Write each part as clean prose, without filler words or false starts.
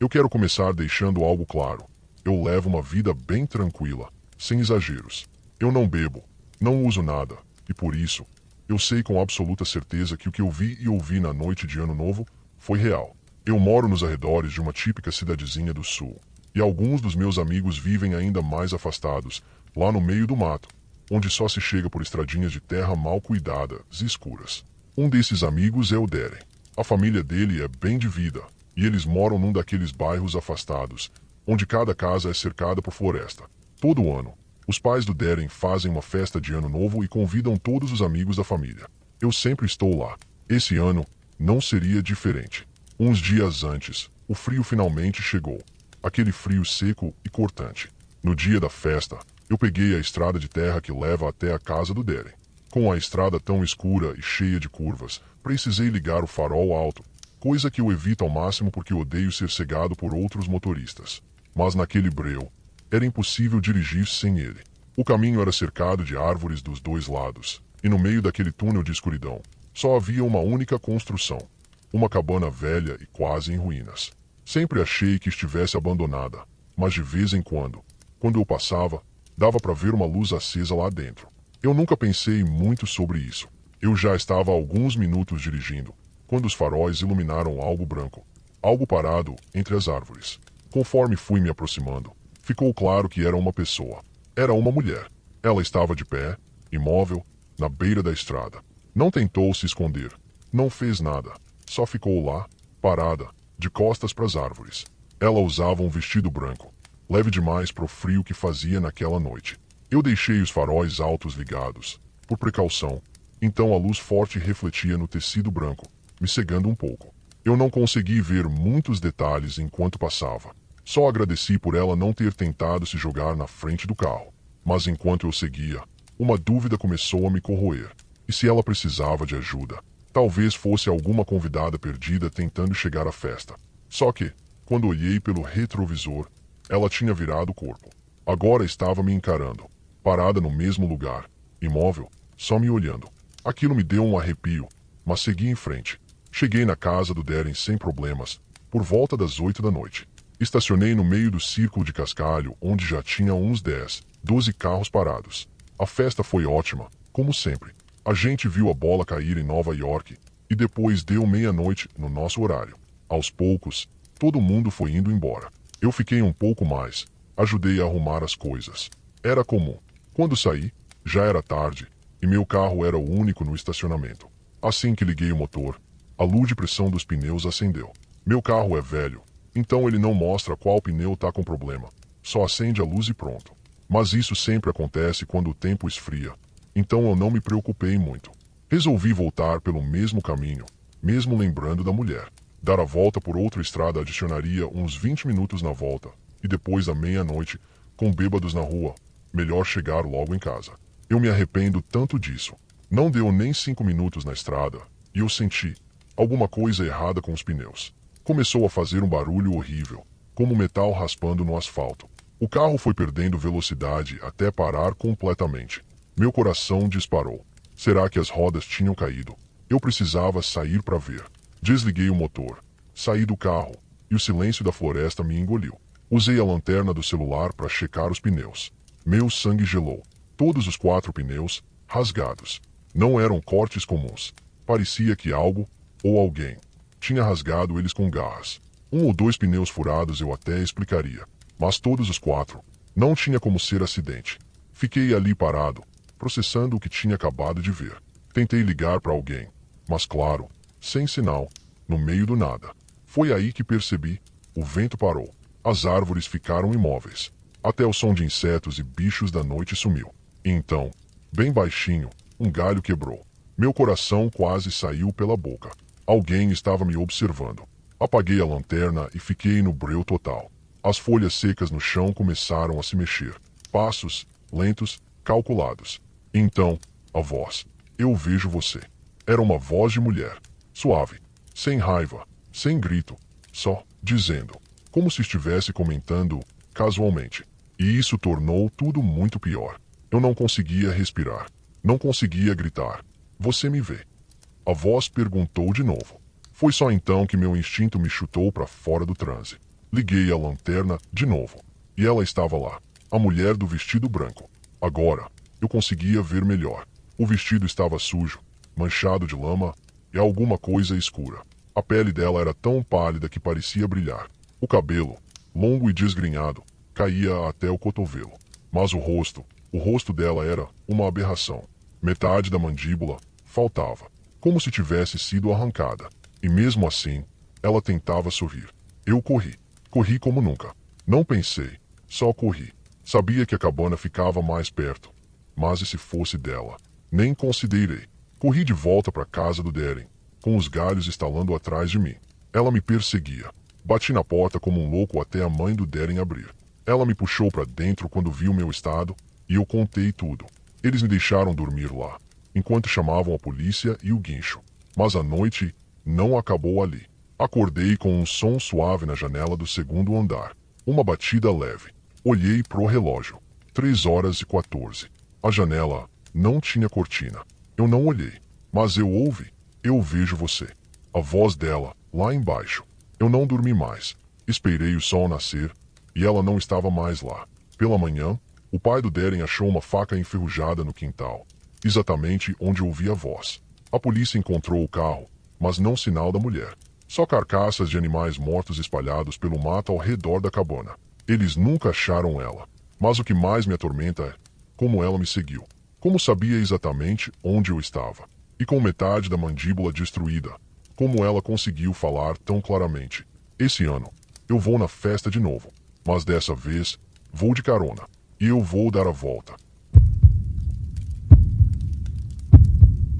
Eu quero começar deixando algo claro. Eu levo uma vida bem tranquila, sem exageros. Eu não bebo, não uso nada, e por isso, eu sei com absoluta certeza que o que eu vi e ouvi na noite de Ano Novo foi real. Eu moro nos arredores de uma típica cidadezinha do sul, e alguns dos meus amigos vivem ainda mais afastados, lá no meio do mato, onde só se chega por estradinhas de terra mal cuidadas e escuras. Um desses amigos é o Deren. A família dele é bem de vida, e eles moram num daqueles bairros afastados, onde cada casa é cercada por floresta. Todo ano, os pais do Deren fazem uma festa de Ano Novo e convidam todos os amigos da família. Eu sempre estou lá. Esse ano não seria diferente. Uns dias antes, o frio finalmente chegou. Aquele frio seco e cortante. No dia da festa, eu peguei a estrada de terra que leva até a casa do Deren. Com a estrada tão escura e cheia de curvas, precisei ligar o farol alto, coisa que eu evito ao máximo porque odeio ser cegado por outros motoristas. Mas naquele breu, era impossível dirigir sem ele. O caminho era cercado de árvores dos dois lados, e no meio daquele túnel de escuridão, só havia uma única construção. Uma cabana velha e quase em ruínas. Sempre achei que estivesse abandonada, mas de vez em quando eu passava, dava para ver uma luz acesa lá dentro. Eu nunca pensei muito sobre isso. Eu já estava há alguns minutos dirigindo, quando os faróis iluminaram algo branco, algo parado entre as árvores. Conforme fui me aproximando, ficou claro que era uma pessoa. Era uma mulher. Ela estava de pé, imóvel, na beira da estrada. Não tentou se esconder. Não fez nada. Só ficou lá, parada, de costas para as árvores. Ela usava um vestido branco, leve demais para o frio que fazia naquela noite. Eu deixei os faróis altos ligados, por precaução, então a luz forte refletia no tecido branco, me cegando um pouco. Eu não consegui ver muitos detalhes enquanto passava. Só agradeci por ela não ter tentado se jogar na frente do carro. Mas enquanto eu seguia, uma dúvida começou a me corroer. E se ela precisava de ajuda? Talvez fosse alguma convidada perdida tentando chegar à festa. Só que, quando olhei pelo retrovisor, ela tinha virado o corpo. Agora estava me encarando, parada no mesmo lugar, imóvel, só me olhando. Aquilo me deu um arrepio, mas segui em frente. Cheguei na casa do Deren sem problemas, por volta das 8 da noite. Estacionei no meio do círculo de cascalho, onde já tinha uns 10, 12 carros parados. A festa foi ótima, como sempre. A gente viu a bola cair em Nova York, e depois deu meia-noite no nosso horário. Aos poucos, todo mundo foi indo embora. Eu fiquei um pouco mais, ajudei a arrumar as coisas. Era comum. Quando saí, já era tarde, e meu carro era o único no estacionamento. Assim que liguei o motor, a luz de pressão dos pneus acendeu. Meu carro é velho, então ele não mostra qual pneu está com problema. Só acende a luz e pronto. Mas isso sempre acontece quando o tempo esfria. Então eu não me preocupei muito. Resolvi voltar pelo mesmo caminho, mesmo lembrando da mulher. Dar a volta por outra estrada adicionaria uns 20 minutos na volta. E depois da meia-noite, com bêbados na rua, melhor chegar logo em casa. Eu me arrependo tanto disso. Não deu nem 5 minutos na estrada, e eu senti alguma coisa errada com os pneus. Começou a fazer um barulho horrível, como metal raspando no asfalto. O carro foi perdendo velocidade até parar completamente. Meu coração disparou. Será que as rodas tinham caído? Eu precisava sair para ver. Desliguei o motor, saí do carro, e o silêncio da floresta me engoliu. Usei a lanterna do celular para checar os pneus. Meu sangue gelou. Todos os 4 pneus, rasgados. Não eram cortes comuns. Parecia que algo, ou alguém, tinha rasgado eles com garras. 1 ou 2 pneus furados eu até explicaria. Mas todos os 4, não tinha como ser acidente. Fiquei ali parado, processando o que tinha acabado de ver. Tentei ligar para alguém, mas claro, sem sinal, no meio do nada. Foi aí que percebi, o vento parou. As árvores ficaram imóveis. Até o som de insetos e bichos da noite sumiu. E então, bem baixinho, um galho quebrou. Meu coração quase saiu pela boca. Alguém estava me observando. Apaguei a lanterna e fiquei no breu total. As folhas secas no chão começaram a se mexer. Passos, lentos, calculados. Então, a voz. Eu vejo você. Era uma voz de mulher. Suave. Sem raiva. Sem grito. Só, dizendo. Como se estivesse comentando, casualmente. E isso tornou tudo muito pior. Eu não conseguia respirar. Não conseguia gritar. Você me vê? A voz perguntou de novo. Foi só então que meu instinto me chutou para fora do transe. Liguei a lanterna de novo. E ela estava lá. A mulher do vestido branco. Agora, eu conseguia ver melhor. O vestido estava sujo, manchado de lama e alguma coisa escura. A pele dela era tão pálida que parecia brilhar. O cabelo, longo e desgrenhado, caía até o cotovelo. Mas o rosto dela era uma aberração. Metade da mandíbula faltava, como se tivesse sido arrancada. E mesmo assim, ela tentava sorrir. Eu corri. Corri como nunca. Não pensei, só corri. Sabia que a cabana ficava mais perto. Mas e se fosse dela? Nem considerei. Corri de volta para a casa do Darren, com os galhos estalando atrás de mim. Ela me perseguia. Bati na porta como um louco até a mãe do Darren abrir. Ela me puxou para dentro quando viu meu estado, e eu contei tudo. Eles me deixaram dormir lá, enquanto chamavam a polícia e o guincho. Mas a noite não acabou ali. Acordei com um som suave na janela do segundo andar. Uma batida leve. Olhei pro relógio. 3h14. A janela não tinha cortina. Eu não olhei, mas eu ouvi. Eu vejo você. A voz dela, lá embaixo. Eu não dormi mais. Esperei o sol nascer, e ela não estava mais lá. Pela manhã, o pai do Darren achou uma faca enferrujada no quintal, exatamente onde ouvi a voz. A polícia encontrou o carro, mas não sinal da mulher. Só carcaças de animais mortos espalhados pelo mato ao redor da cabana. Eles nunca acharam ela. Mas o que mais me atormenta é como ela me seguiu. Como sabia exatamente onde eu estava. E com metade da mandíbula destruída. Como ela conseguiu falar tão claramente. Esse ano, eu vou na festa de novo. Mas dessa vez, vou de carona. E eu vou dar a volta.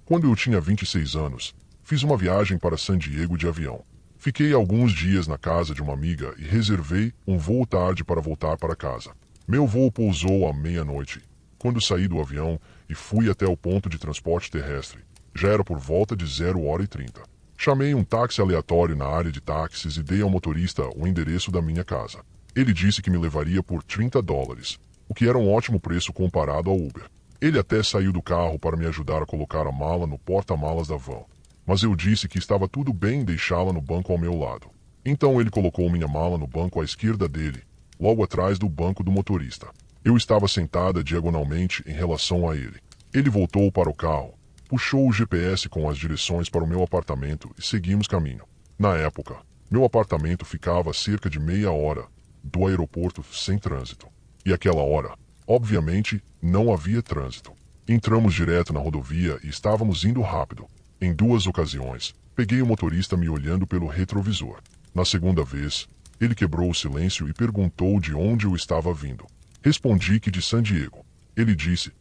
Quando eu tinha 26 anos, fiz uma viagem para San Diego de avião. Fiquei alguns dias na casa de uma amiga e reservei um voo tarde para voltar para casa. Meu voo pousou à meia-noite. Quando saí do avião e fui até o ponto de transporte terrestre, já era por volta de 0h30. Chamei um táxi aleatório na área de táxis e dei ao motorista o endereço da minha casa. Ele disse que me levaria por $30, o que era um ótimo preço comparado ao Uber. Ele até saiu do carro para me ajudar a colocar a mala no porta-malas da van. Mas eu disse que estava tudo bem deixá-la no banco ao meu lado. Então ele colocou minha mala no banco à esquerda dele, logo atrás do banco do motorista. Eu estava sentada diagonalmente em relação a ele. Ele voltou para o carro, puxou o GPS com as direções para o meu apartamento e seguimos caminho. Na época, meu apartamento ficava a cerca de meia hora do aeroporto sem trânsito. E aquela hora, obviamente, não havia trânsito. Entramos direto na rodovia e estávamos indo rápido. Em 2 ocasiões, peguei o motorista me olhando pelo retrovisor. Na segunda vez, ele quebrou o silêncio e perguntou de onde eu estava vindo. Respondi que de San Diego. Ele disse,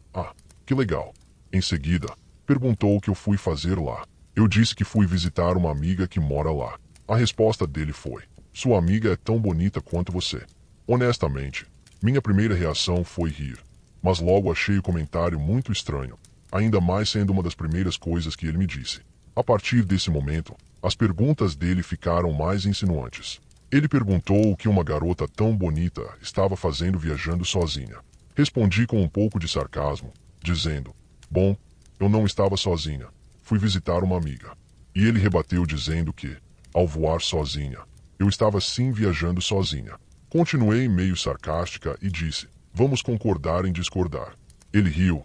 que legal. Em seguida, perguntou o que eu fui fazer lá. Eu disse que fui visitar uma amiga que mora lá. A resposta dele foi, sua amiga é tão bonita quanto você. Honestamente, minha primeira reação foi rir. Mas logo achei o comentário muito estranho. Ainda mais sendo uma das primeiras coisas que ele me disse. A partir desse momento, as perguntas dele ficaram mais insinuantes. Ele perguntou o que uma garota tão bonita estava fazendo viajando sozinha. Respondi com um pouco de sarcasmo, dizendo, bom, eu não estava sozinha, fui visitar uma amiga. E ele rebateu dizendo que, ao voar sozinha, eu estava sim viajando sozinha. Continuei meio sarcástica e disse, vamos concordar em discordar. Ele riu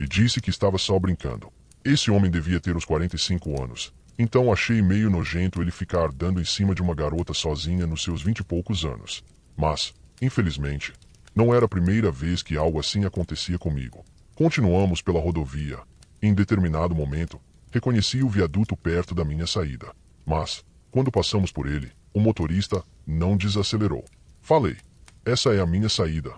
e disse que estava só brincando. Esse homem devia ter uns 45 anos, então achei meio nojento ele ficar dando em cima de uma garota sozinha nos seus 20 e poucos anos. Mas, infelizmente, não era a primeira vez que algo assim acontecia comigo. Continuamos pela rodovia. Em determinado momento, reconheci o viaduto perto da minha saída. Mas, quando passamos por ele, o motorista não desacelerou. Falei, essa é a minha saída.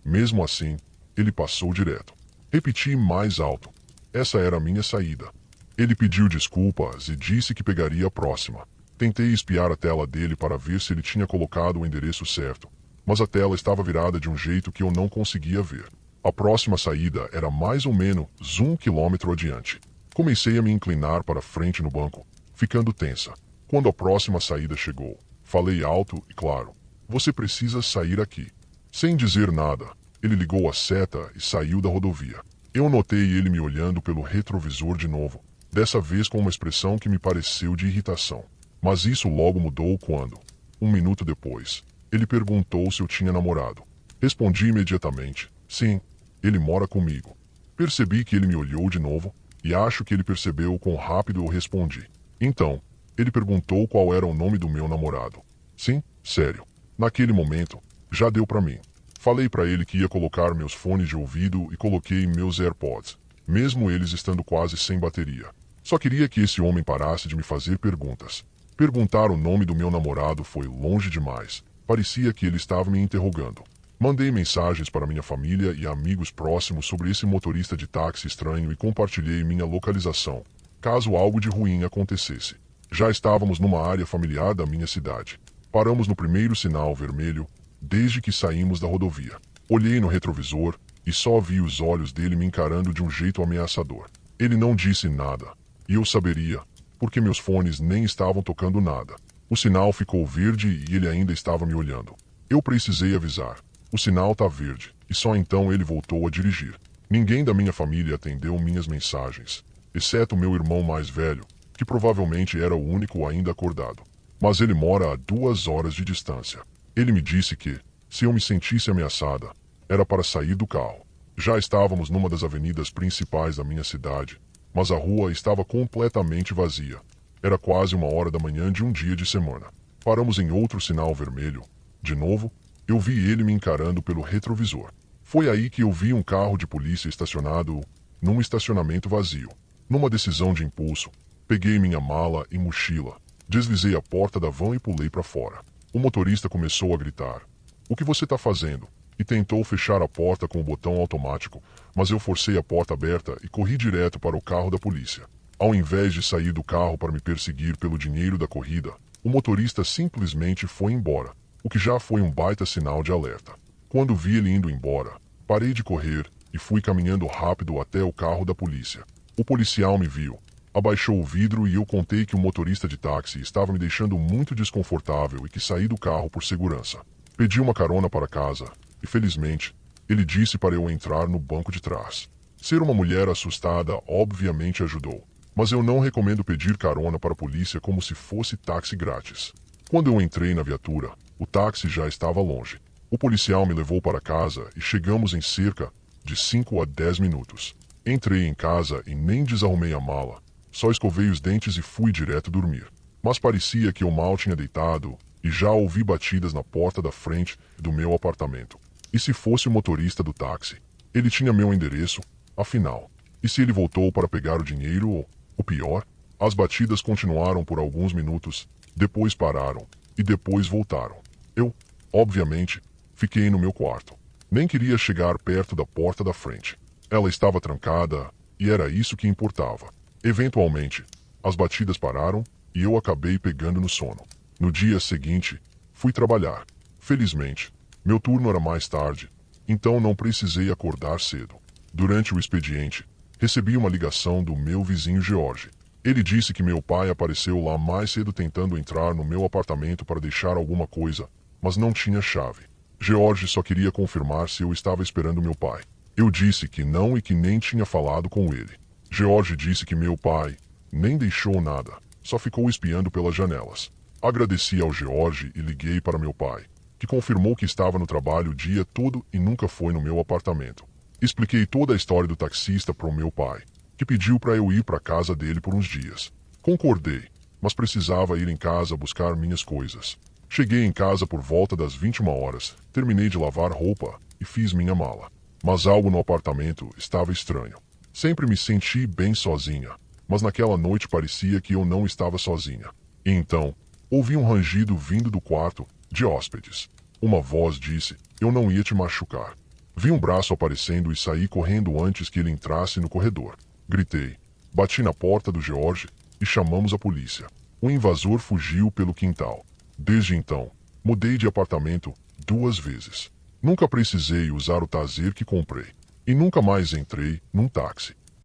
Mesmo assim, ele passou direto. Repeti mais alto. Essa era a minha saída. Ele pediu desculpas e disse que pegaria a próxima. Tentei espiar a tela dele para ver se ele tinha colocado o endereço certo, mas a tela estava virada de um jeito que eu não conseguia ver. A próxima saída era mais ou menos 1 quilômetro adiante. Comecei a me inclinar para frente no banco, ficando tensa. Quando a próxima saída chegou, falei alto e claro, você precisa sair aqui. Sem dizer nada, ele ligou a seta e saiu da rodovia. Eu notei ele me olhando pelo retrovisor de novo, dessa vez com uma expressão que me pareceu de irritação. Mas isso logo mudou quando, Um minuto depois, ele perguntou se eu tinha namorado. Respondi imediatamente: sim, ele mora comigo. Percebi que ele me olhou de novo, e acho que ele percebeu quão rápido eu respondi. Então, ele perguntou qual era o nome do meu namorado. Sim, sério. Naquele momento, já deu pra mim. Falei pra ele que ia colocar meus fones de ouvido e coloquei meus AirPods, mesmo eles estando quase sem bateria. Só queria que esse homem parasse de me fazer perguntas. Perguntar o nome do meu namorado foi longe demais. Parecia que ele estava me interrogando. Mandei mensagens para minha família e amigos próximos sobre esse motorista de táxi estranho e compartilhei minha localização, caso algo de ruim acontecesse. Já estávamos numa área familiar da minha cidade. Paramos no primeiro sinal vermelho desde que saímos da rodovia. Olhei no retrovisor e só vi os olhos dele me encarando de um jeito ameaçador. Ele não disse nada, e eu saberia, porque meus fones nem estavam tocando nada. O sinal ficou verde e ele ainda estava me olhando. Eu precisei avisar. O sinal tá verde, e só então ele voltou a dirigir. Ninguém da minha família atendeu minhas mensagens, exceto meu irmão mais velho, que provavelmente era o único ainda acordado. Mas ele mora a 2 horas de distância. Ele me disse que, se eu me sentisse ameaçada, era para sair do carro. Já estávamos numa das avenidas principais da minha cidade, mas a rua estava completamente vazia. Era quase 1 hora da manhã de um dia de semana. Paramos em outro sinal vermelho. De novo, eu vi ele me encarando pelo retrovisor. Foi aí que eu vi um carro de polícia estacionado num estacionamento vazio. Numa decisão de impulso, peguei minha mala e mochila, deslizei a porta da van e pulei para fora. O motorista começou a gritar: "O que você está fazendo?" E tentou fechar a porta com o botão automático, mas eu forcei a porta aberta e corri direto para o carro da polícia. Ao invés de sair do carro para me perseguir pelo dinheiro da corrida, o motorista simplesmente foi embora, o que já foi um baita sinal de alerta. Quando vi ele indo embora, parei de correr e fui caminhando rápido até o carro da polícia. O policial me viu, abaixou o vidro e eu contei que o motorista de táxi estava me deixando muito desconfortável e que saí do carro por segurança. Pedi uma carona para casa e, felizmente, ele disse para eu entrar no banco de trás. Ser uma mulher assustada obviamente ajudou, mas eu não recomendo pedir carona para a polícia como se fosse táxi grátis. Quando eu entrei na viatura, o táxi já estava longe. O policial me levou para casa e chegamos em cerca de 5 a 10 minutos. Entrei em casa e nem desarrumei a mala. Só escovei os dentes e fui direto dormir. Mas parecia que eu mal tinha deitado e já ouvi batidas na porta da frente do meu apartamento. E se fosse o motorista do táxi? Ele tinha meu endereço, afinal. E se ele voltou para pegar o dinheiro ou, o pior, as batidas continuaram por alguns minutos, depois pararam e depois voltaram. Eu, obviamente, fiquei no meu quarto. Nem queria chegar perto da porta da frente. Ela estava trancada e era isso que importava. Eventualmente, as batidas pararam e eu acabei pegando no sono. No dia seguinte, fui trabalhar. Felizmente, meu turno era mais tarde, então não precisei acordar cedo. Durante o expediente, recebi uma ligação do meu vizinho George. Ele disse que meu pai apareceu lá mais cedo tentando entrar no meu apartamento para deixar alguma coisa, mas não tinha chave. George só queria confirmar se eu estava esperando meu pai. Eu disse que não e que nem tinha falado com ele. George disse que meu pai nem deixou nada, só ficou espiando pelas janelas. Agradeci ao George e liguei para meu pai, que confirmou que estava no trabalho o dia todo e nunca foi no meu apartamento. Expliquei toda a história do taxista para o meu pai, que pediu para eu ir para a casa dele por uns dias. Concordei, mas precisava ir em casa buscar minhas coisas. Cheguei em casa por volta das 21 horas, terminei de lavar roupa e fiz minha mala. Mas algo no apartamento estava estranho. Sempre me senti bem sozinha, mas naquela noite parecia que eu não estava sozinha. E então, ouvi um rangido vindo do quarto de hóspedes. Uma voz disse: "Eu não ia te machucar." Vi um braço aparecendo e saí correndo antes que ele entrasse no corredor. Gritei, bati na porta do George e chamamos a polícia. O invasor fugiu pelo quintal. Desde então, mudei de apartamento 2 vezes. Nunca precisei usar o taser que comprei. E nunca mais entrei num táxi.